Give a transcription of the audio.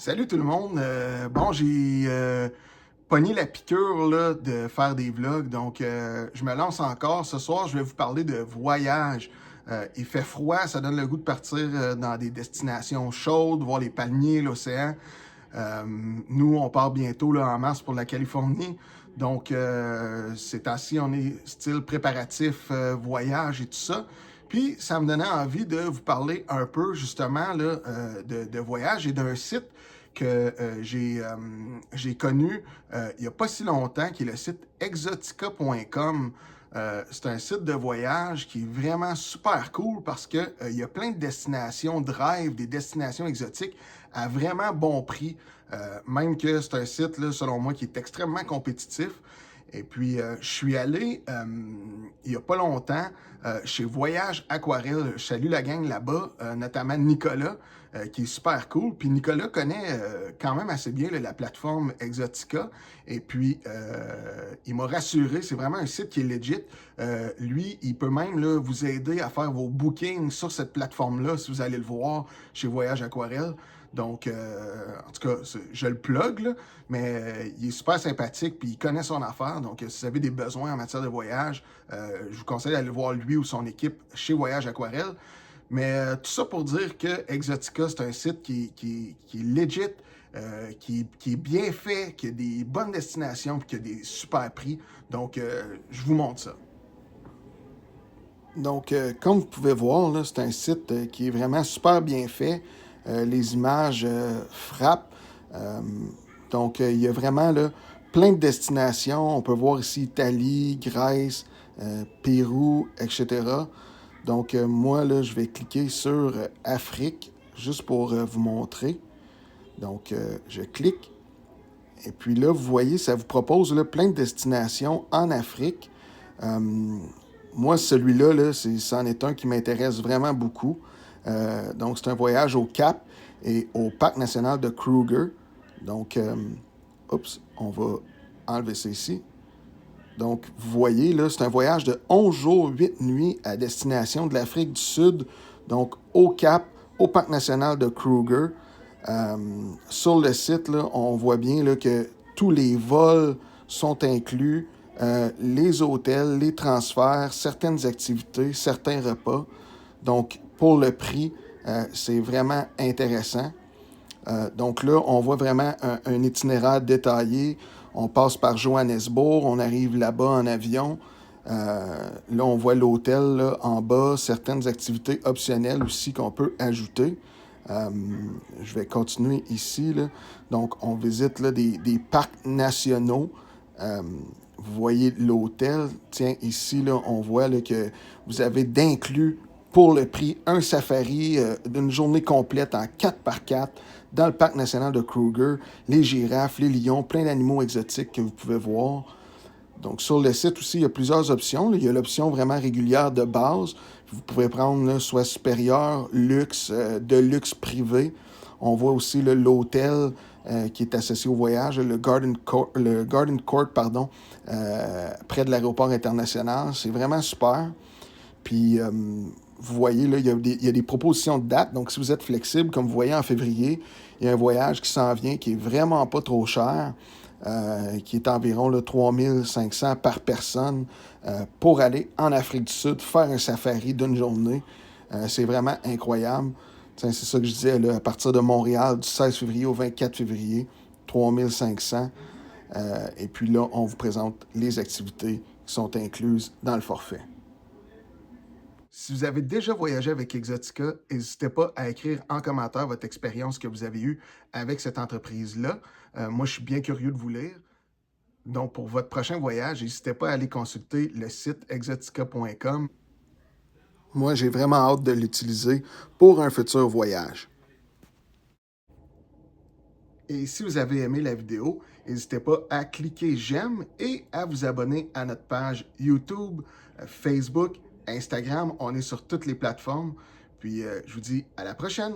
Salut tout le monde. J'ai pogné la piqûre là, de faire des vlogs, donc je me lance encore. Ce soir, je vais vous parler de voyage. Il fait froid, ça donne le goût de partir dans des destinations chaudes, voir les palmiers, l'océan. Nous, on part bientôt là, en mars pour la Californie. Donc, ces temps-ci, on est style préparatif, voyage et tout ça. Puis, ça me donnait envie de vous parler un peu, justement, là, de voyage et d'un site que j'ai connu il n'y a pas si longtemps, qui est le site exotica.com. C'est un site de voyage qui est vraiment super cool parce que il y a plein de destinations drive, des destinations exotiques à vraiment bon prix. Même que c'est un site, là, selon moi, qui est extrêmement compétitif. Et puis, je suis allé il n'y a pas longtemps chez Voyage Aquarelle. Je salue la gang là-bas, notamment Nicolas, qui est super cool. Puis Nicolas connaît quand même assez bien là, la plateforme Exotica. Et puis, il m'a rassuré, c'est vraiment un site qui est legit. Lui, il peut même là, vous aider à faire vos bookings sur cette plateforme-là, si vous allez le voir chez Voyage Aquarelle. Donc, en tout cas, je le plug, là, mais il est super sympathique, puis il connaît son affaire. Donc, si vous avez des besoins en matière de voyage, je vous conseille d'aller voir lui ou son équipe chez Voyage Aquarelle. Mais tout ça pour dire que Exotica, c'est un site qui est legit, qui est bien fait, qui a des bonnes destinations, puis qui a des super prix. Donc, je vous montre ça. Donc, comme vous pouvez voir, là, c'est un site qui est vraiment super bien fait. Les images frappent. Euh, il y a vraiment là, plein de destinations. On peut voir ici Italie, Grèce, Pérou, etc. Donc, moi, là, je vais cliquer sur Afrique, juste pour vous montrer. Donc, je clique. Et puis là, vous voyez, ça vous propose là, plein de destinations en Afrique. Euh, Moi, celui-là, là, c'en est un qui m'intéresse vraiment beaucoup. C'est un voyage au Cap et au Parc national de Kruger. Donc, on va enlever ça ici. Donc, vous voyez, là, c'est un voyage de 11 jours, 8 nuits à destination de l'Afrique du Sud, donc au Cap, au Parc national de Kruger. Euh, sur le site, là, on voit bien là, que tous les vols sont inclus, les hôtels, les transferts, certaines activités, certains repas. Donc, pour le prix, c'est vraiment intéressant. Donc là, on voit vraiment un itinéraire détaillé. On passe par Johannesburg, on arrive là-bas en avion. Là, on voit l'hôtel là, en bas, certaines activités optionnelles aussi qu'on peut ajouter. Euh, je vais continuer ici, là. Donc, on visite là, des parcs nationaux. Vous voyez l'hôtel. Tiens, ici, là, on voit là, que vous avez d'inclus pour le prix un safari d'une journée complète en 4x4 dans le parc national de Kruger. Les girafes, les lions, plein d'animaux exotiques que vous pouvez voir. Donc, sur le site aussi, il y a plusieurs options. Là. Il y a l'option vraiment régulière de base. Vous pouvez prendre là, soit supérieur, luxe, de luxe privé. On voit aussi l'hôtel qui est associé au voyage, le Garden Court, pardon, près de l'aéroport international. C'est vraiment super. Puis, vous voyez, là, il y a des propositions de date. Donc, si vous êtes flexible, comme vous voyez en février, il y a un voyage qui s'en vient qui est vraiment pas trop cher, qui est environ là, 3 500 par personne pour aller en Afrique du Sud, faire un safari d'une journée. C'est vraiment incroyable. Tiens, c'est ça que je disais, là, à partir de Montréal, du 16 février au 24 février, 3 500. Et puis là, on vous présente les activités qui sont incluses dans le forfait. Si vous avez déjà voyagé avec Exotica, n'hésitez pas à écrire en commentaire votre expérience que vous avez eue avec cette entreprise-là. Moi, je suis bien curieux de vous lire. Donc, pour votre prochain voyage, n'hésitez pas à aller consulter le site exotica.com. Moi, j'ai vraiment hâte de l'utiliser pour un futur voyage. Et si vous avez aimé la vidéo, n'hésitez pas à cliquer j'aime et à vous abonner à notre page YouTube, Facebook, Instagram. On est sur toutes les plateformes. Puis, je vous dis à la prochaine!